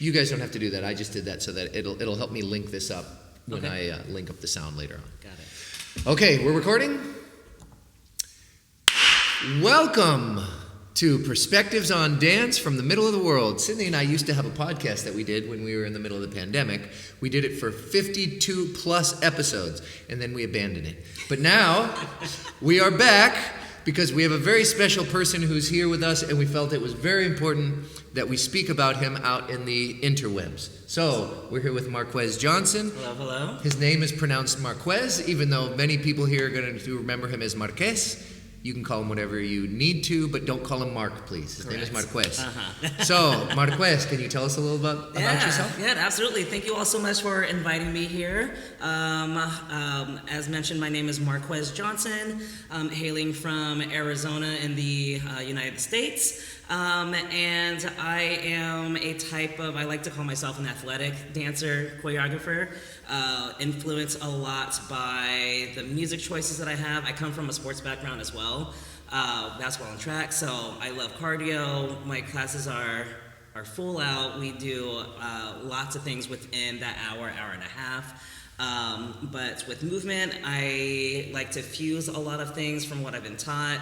You guys don't have to do that. I just did that so that it'll help me link this up when Okay. I link up the sound later on. Got it. Okay, we're recording. Welcome to Perspectives on Dance from the Middle of the World. Sydney and I used to have a podcast that we did when we were in the middle of the pandemic. We did it for 52 plus episodes, and then we abandoned it. But now, we are back because we have a very special person who's here with us, and we felt it was very important that we speak about him out in the interwebs. So, we're here with Marquez Johnson. Hello, hello. His name is pronounced Marquez, even though many people here are going to remember him as Marquez. You can call him whatever you need to, but don't call him Mark, please. His name is Marquez. So, Marquez, can you tell us a little about yourself? Yeah, absolutely. Thank you all so much for inviting me here. As mentioned, my name is Marquez Johnson. I'm hailing from Arizona in the United States. And I am I like to call myself an athletic dancer, choreographer, influenced a lot by the music choices that I have. I come from a sports background as well, basketball and track, so I love cardio. My classes are full out. We do lots of things within that hour and a half. But with movement, I like to fuse a lot of things from what I've been taught.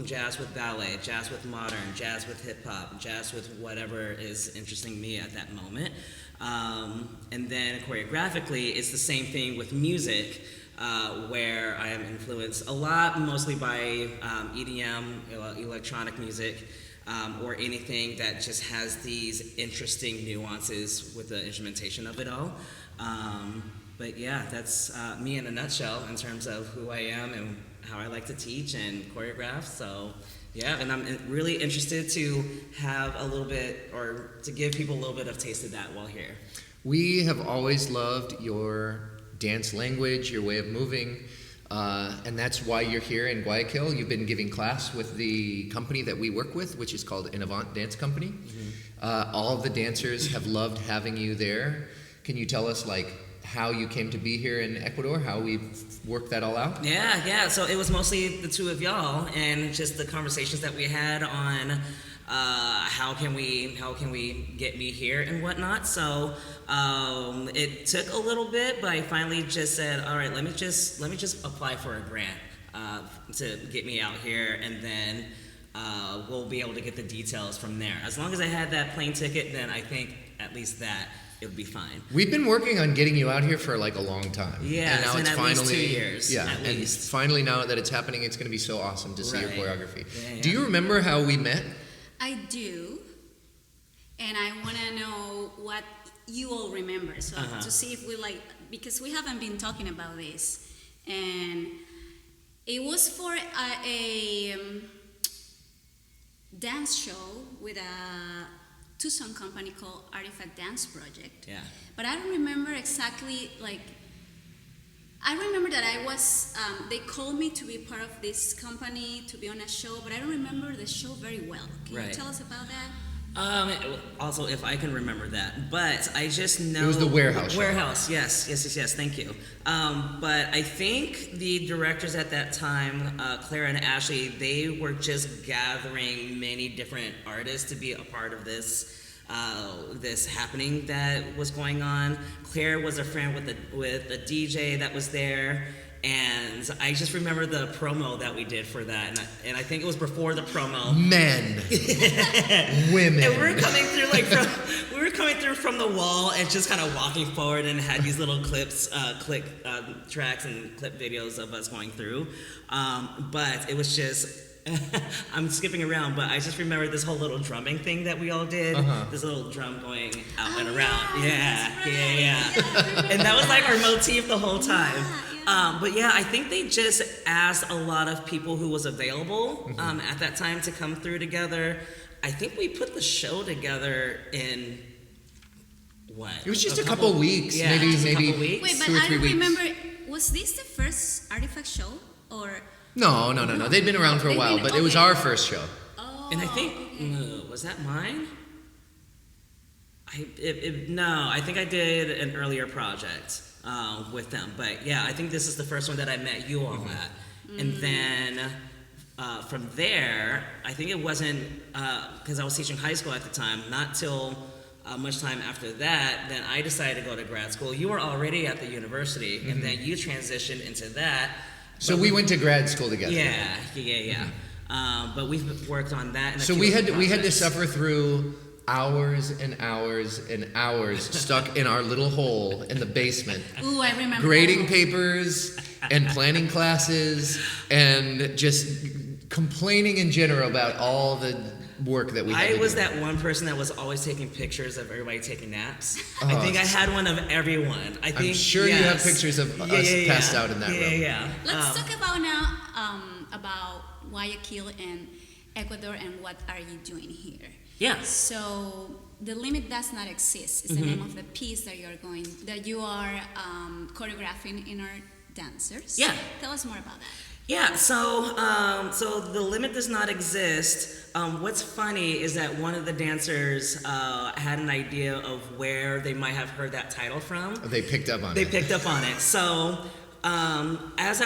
Jazz with ballet, jazz with modern, jazz with hip-hop, jazz with whatever is interesting me at that moment. And then choreographically, it's the same thing with music, where I am influenced a lot, mostly by EDM, electronic music, or anything that just has these interesting nuances with the instrumentation of it all. But yeah, that's me in a nutshell in terms of who I am and how I like to teach and choreograph. So yeah, and I'm really interested to have a little bit, or to give people a little bit of taste of that while here. We have always loved your dance language, your way of moving, and that's why you're here in Guayaquil. You've been giving class with the company that we work with, which is called Innovant Dance Company. Mm-hmm. All of the dancers have loved having you there. Can you tell us, how you came to be here in Ecuador, how we've worked that all out? Yeah. So it was mostly the two of y'all and just the conversations that we had on how can we get me here and whatnot. So it took a little bit, but I finally just said, all right, let me just apply for a grant to get me out here, and then we'll be able to get the details from there. As long as I had that plane ticket, then I think at least that it would be fine. We've been working on getting you out here for a long time. Yeah, and now it's finally least 2 years. Yeah, at and least. Finally now that it's happening, it's going to be so awesome to see your choreography. Yeah. Do you remember how we met? I do, and I want to know what you all remember. So to see if we because we haven't been talking about this, and it was for a dance show with a Tucson company called Artifact Dance Project. Yeah. But I don't remember exactly, I remember that I was, they called me to be part of this company, to be on a show, but I don't remember the show very well. Can you tell us about that? Also, if I can remember that, but I just know... It was the Warehouse show. Warehouse, yes, thank you. But I think the directors at that time, Clara and Ashley, they were just gathering many different artists to be a part of this happening that was going on. Claire was a friend with a DJ that was there. And I just remember the promo that we did for that, and I think it was before the promo. Men, women. And we were coming through from the wall and just kind of walking forward, and had these little tracks and clip videos of us going through. But it was just. I'm skipping around, but I just remember this whole little drumming thing that we all did. This little drum going out and around. Yeah. And that was our motif the whole time. But yeah, I think they just asked a lot of people who was available at that time to come through together. I think we put the show together in what? It was just a couple weeks, yeah, maybe a couple weeks. Wait, but 2 or 3 I don't weeks. remember, was this the first Artifact show, or? No. They'd been around for a while, but it was our first show. Oh, And I think, was that mine? I think I did an earlier project with them. But yeah, I think this is the first one that I met you all at. And then from there, I think it wasn't, because I was teaching high school at the time, not till much time after that, then I decided to go to grad school. You were already at the university, and then you transitioned into that. So we went to grad school together. Yeah. But we've worked on that. So we had to suffer through hours and hours and hours stuck in our little hole in the basement. Ooh, I remember. Grading papers and planning classes and just complaining in general about all the work that we had to do. I was that one person that was always taking pictures of everybody taking naps. Oh, I think I had one of everyone. I'm sure you have pictures of us passed out in that room. Yeah. Let's talk about now about Guayaquil and Ecuador and what are you doing here? Yeah. So the limit does not exist. It's the name of the piece that you are choreographing in our dancers. Yeah. Tell us more about that. Yeah, so the limit does not exist. What's funny is that one of the dancers had an idea of where they might have heard that title from. They picked up on it. They picked up on it. So as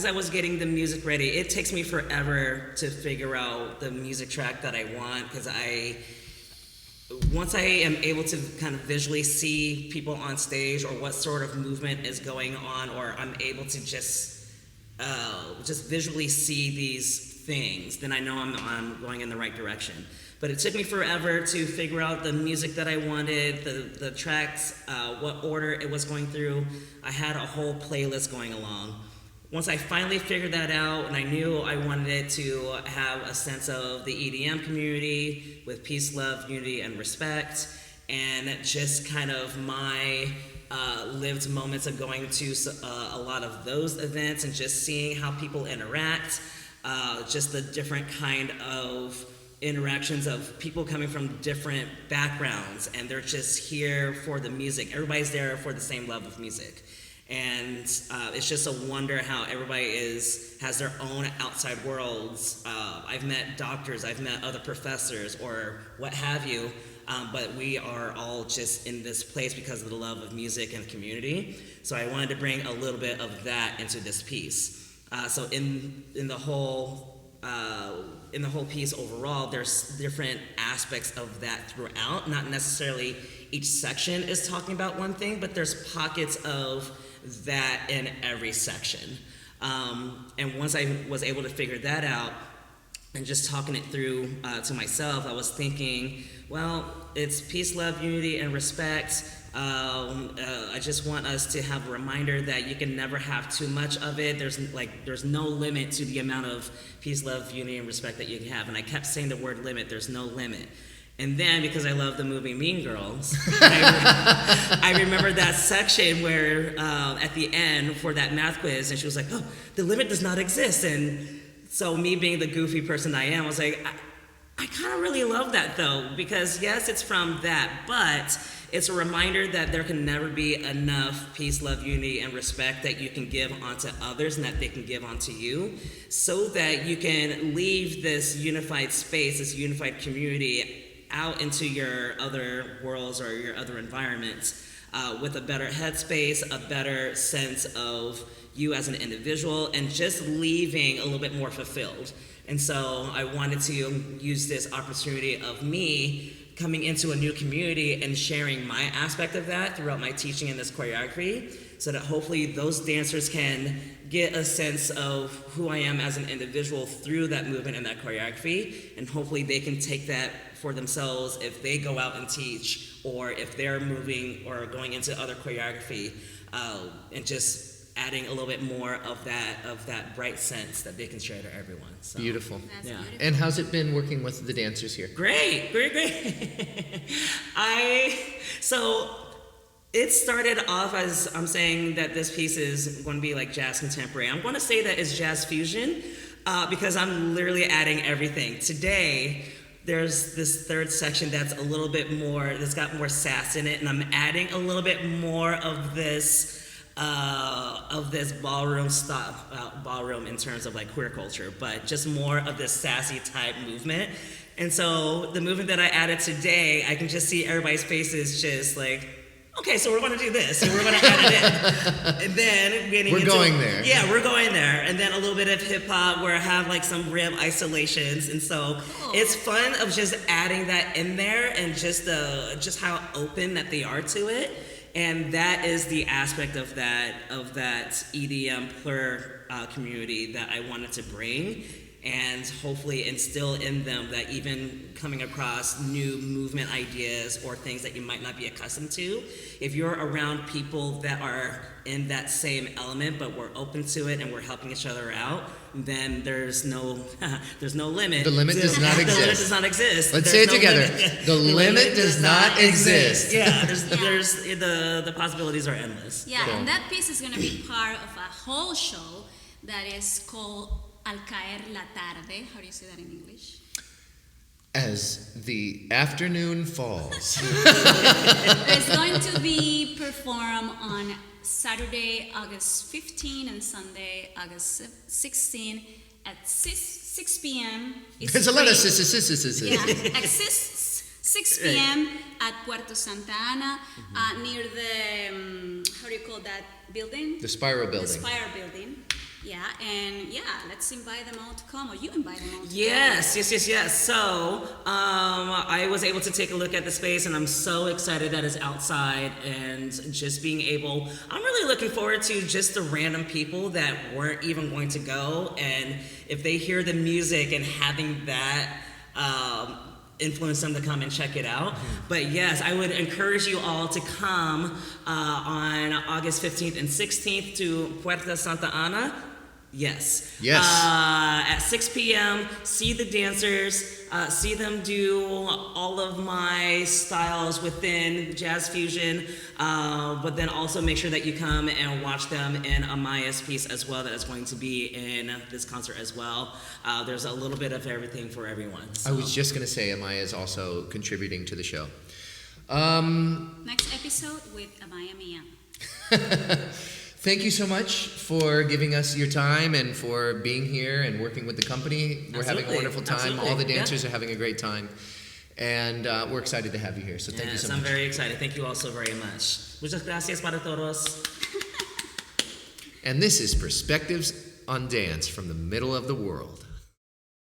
I was getting the music ready, it takes me forever to figure out the music track that I want, because once I am able to kind of visually see people on stage or what sort of movement is going on, or I'm able to just visually see these things, then I know I'm going in the right direction. But it took me forever to figure out the music that I wanted, the tracks, what order it was going through. I had a whole playlist going along. Once I finally figured that out, and I knew I wanted it to have a sense of the EDM community with peace, love, unity, and respect, and just kind of my lived moments of going to a lot of those events and just seeing how people interact, just the different kind of interactions of people coming from different backgrounds, and they're just here for the music. Everybody's there for the same love of music. And it's just a wonder how everybody has their own outside worlds. I've met doctors, I've met other professors, or what have you, but we are all just in this place because of the love of music and community. So I wanted to bring a little bit of that into this piece. So in the whole piece overall, there's different aspects of that throughout. Not necessarily each section is talking about one thing, but there's pockets of that in every section. And once I was able to figure that out and just talking it through to myself, I was thinking, well, it's peace, love, unity, and respect. I just want us to have a reminder that you can never have too much of it. There's no limit to the amount of peace, love, unity, and respect that you can have. And I kept saying the word limit. There's no limit. And then, because I love the movie Mean Girls, I remember that section where at the end for that math quiz, and she was like, oh, the limit does not exist. And so me being the goofy person I am, I was like, I kind of really love that though, because yes, it's from that, but it's a reminder that there can never be enough peace, love, unity, and respect that you can give onto others and that they can give onto you, so that you can leave this unified space, this unified community out into your other worlds or your other environments with a better headspace, a better sense of you as an individual, and just leaving a little bit more fulfilled. And so I wanted to use this opportunity of me coming into a new community and sharing my aspect of that throughout my teaching in this choreography, so that hopefully those dancers can get a sense of who I am as an individual through that movement and that choreography, and hopefully they can take that for themselves if they go out and teach, or if they're moving or going into other choreography, and just adding a little bit more of that bright sense that they can share to everyone. So, beautiful. That's beautiful. And how's it been working with the dancers here? Great. So it started off as I'm saying that this piece is going to be like jazz contemporary. I'm going to say that it's jazz fusion because I'm literally adding everything. Today, there's this third section that's a little bit more, that's got more sass in it, and I'm adding a little bit more of this ballroom style, ballroom in terms of like queer culture, but just more of this sassy type movement. And so the movement that I added today, I can just see everybody's faces just like okay, so we're going to do this, and we're going to add it in. And then we're going there. Yeah, we're going there. And then a little bit of hip hop where I have like some rib isolations. And so it's fun of just adding that in there and just how open that they are to it. And that is the aspect of that EDM plur community that I wanted to bring. And hopefully instill in them that even coming across new movement ideas or things that you might not be accustomed to, if you're around people that are in that same element, but we're open to it and we're helping each other out, then there's no limit. The limit does not exist. The limit does not exist. Let's say it together. The limit does not exist. Yeah, there's the possibilities are endless. Yeah, and that piece is going to be part of a whole show that is called Al caer la tarde. How do you say that in English? As the afternoon falls. It's going to be performed on Saturday, August 15 and Sunday, August 16 at 6 p.m. There's a lot of Yeah, at 6 p.m. at Puerto Santa Ana, near the, how do you call that building? The Spiral Building. The Spiral Building. Yeah, and let's invite them all to come, or you invite them all to come. Yes. So I was able to take a look at the space, and I'm so excited that it's outside and just being able. I'm really looking forward to just the random people that weren't even going to go, and if they hear the music and having that. Influence them to come and check it out. But yes, I would encourage you all to come on August 15th and 16th to Puerto Santa Ana. Yes. At 6 p.m., see the dancers, see them do all of my styles within jazz fusion, but then also make sure that you come and watch them in Amaya's piece as well that is going to be in this concert as well. There's a little bit of everything for everyone. So. I was just going to say Amaya is also contributing to the show. Next episode with Amaya Mia. Thank you so much for giving us your time and for being here and working with the company. We're having a wonderful time. Absolutely. All the dancers are having a great time. And we're excited to have you here. So thank you so much. I'm very excited. Thank you all so very much. Muchas gracias para todos. And this is Perspectives on Dance from the middle of the world.